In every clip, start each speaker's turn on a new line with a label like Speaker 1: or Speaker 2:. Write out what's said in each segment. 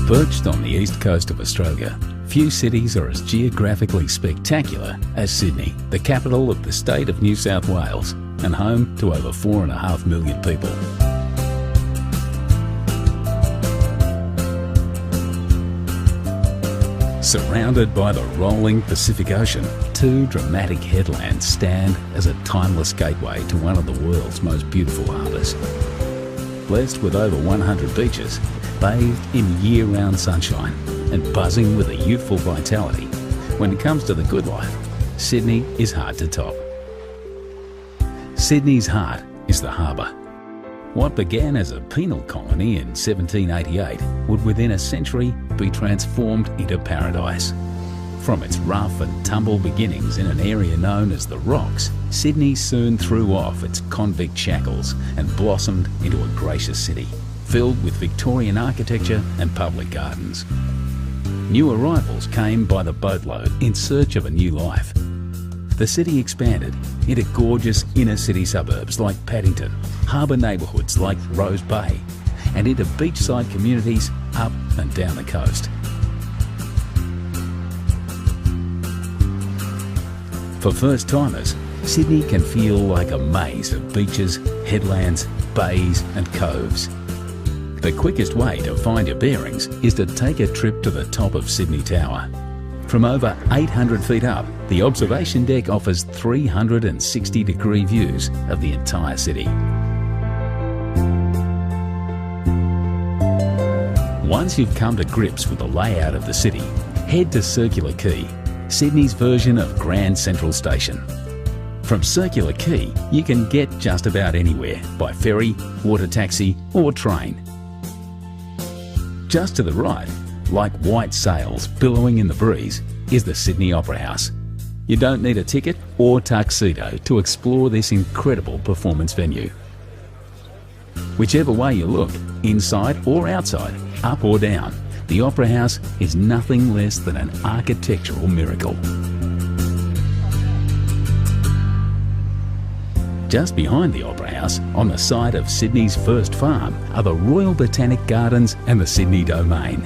Speaker 1: Perched on the east coast of Australia, few cities are as geographically spectacular as Sydney, the capital of the state of New South Wales and home to over 4.5 million people. Surrounded by the rolling Pacific Ocean, two dramatic headlands stand as a timeless gateway to one of the world's most beautiful harbours. Blessed with over 100 beaches, bathed in year-round sunshine and buzzing with a youthful vitality, when it comes to the good life, Sydney is hard to top. Sydney's heart is the harbour. What began as a penal colony in 1788 would within a century be transformed into paradise. From its rough and tumble beginnings in an area known as the Rocks, Sydney soon threw off its convict shackles and blossomed into a gracious city, filled with Victorian architecture and public gardens. New arrivals came by the boatload in search of a new life. The city expanded into gorgeous inner city suburbs like Paddington, harbour neighbourhoods like Rose Bay, and into beachside communities up and down the coast. For first-timers, Sydney can feel like a maze of beaches, headlands, bays and coves. The quickest way to find your bearings is to take a trip to the top of Sydney Tower. From over 800 feet up, the observation deck offers 360-degree views of the entire city. Once you've come to grips with the layout of the city, head to Circular Quay, Sydney's version of Grand Central Station. From Circular Quay, you can get just about anywhere by ferry, water taxi or train. Just to the right, like white sails billowing in the breeze, is the Sydney Opera House. You don't need a ticket or tuxedo to explore this incredible performance venue. Whichever way you look, inside or outside, up or down, the Opera House is nothing less than an architectural miracle. Just behind the Opera House, on the site of Sydney's first farm, are the Royal Botanic Gardens and the Sydney Domain.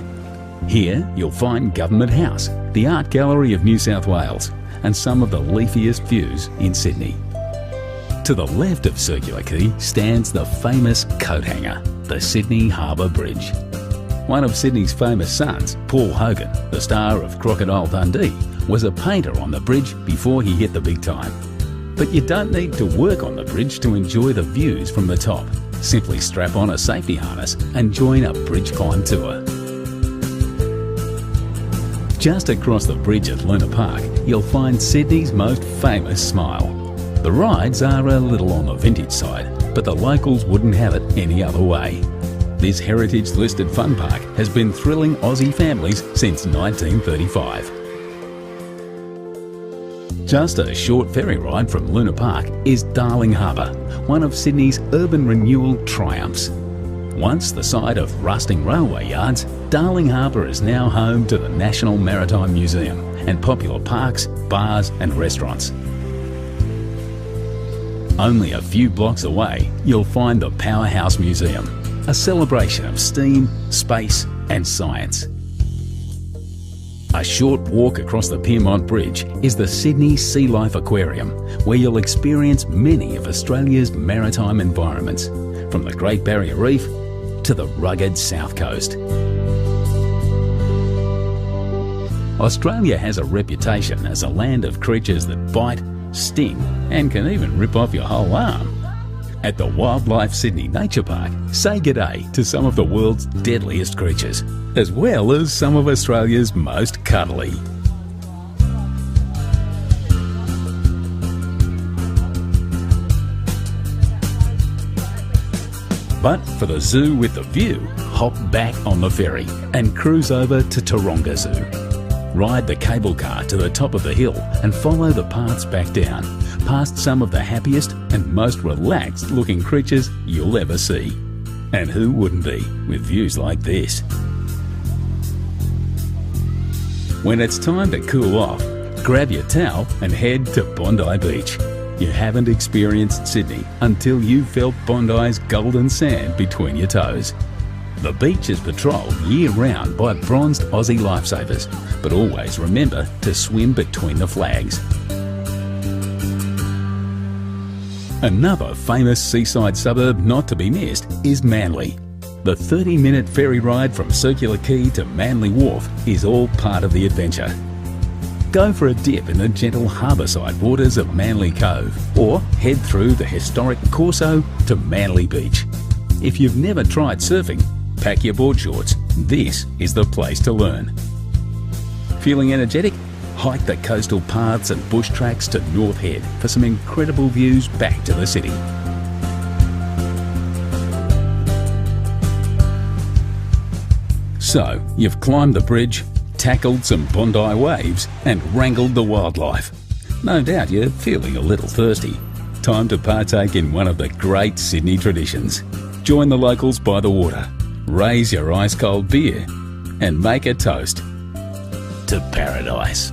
Speaker 1: Here you'll find Government House, the Art Gallery of New South Wales, and some of the leafiest views in Sydney. To the left of Circular Quay stands the famous coat hanger, the Sydney Harbour Bridge. One of Sydney's famous sons, Paul Hogan, the star of Crocodile Dundee, was a painter on the bridge before he hit the big time. But you don't need to work on the bridge to enjoy the views from the top. Simply strap on a safety harness and join a bridge climb tour. Just across the bridge at Luna Park, you'll find Sydney's most famous smile. The rides are a little on the vintage side, but the locals wouldn't have it any other way. This heritage-listed fun park has been thrilling Aussie families since 1935. Just a short ferry ride from Luna Park is Darling Harbour, one of Sydney's urban renewal triumphs. Once the site of rusting railway yards, Darling Harbour is now home to the National Maritime Museum and popular parks, bars and restaurants. Only a few blocks away, you'll find the Powerhouse Museum, a celebration of steam, space and science. A short walk across the Pyrmont Bridge is the Sydney Sea Life Aquarium, where you'll experience many of Australia's maritime environments, from the Great Barrier Reef to the rugged South Coast. Australia has a reputation as a land of creatures that bite, sting and can even rip off your whole arm. At the Wildlife Sydney Nature Park, say g'day to some of the world's deadliest creatures, as well as some of Australia's most cuddly. But for the zoo with the view, hop back on the ferry and cruise over to Taronga Zoo. Ride the cable car to the top of the hill and follow the paths back down, past some of the happiest and most relaxed looking creatures you'll ever see. And who wouldn't be with views like this? When it's time to cool off, grab your towel and head to Bondi Beach. You haven't experienced Sydney until you've felt Bondi's golden sand between your toes. The beach is patrolled year-round by bronzed Aussie lifesavers, but always remember to swim between the flags. Another famous seaside suburb not to be missed is Manly. The 30-minute ferry ride from Circular Quay to Manly Wharf is all part of the adventure. Go for a dip in the gentle harbourside waters of Manly Cove, or head through the historic Corso to Manly Beach. If you've never tried surfing, pack your board shorts. This is the place to learn. Feeling energetic? Hike the coastal paths and bush tracks to North Head for some incredible views back to the city. So, you've climbed the bridge, tackled some Bondi waves and wrangled the wildlife. No doubt you're feeling a little thirsty. Time to partake in one of the great Sydney traditions. Join the locals by the water, raise your ice-cold beer and make a toast to paradise.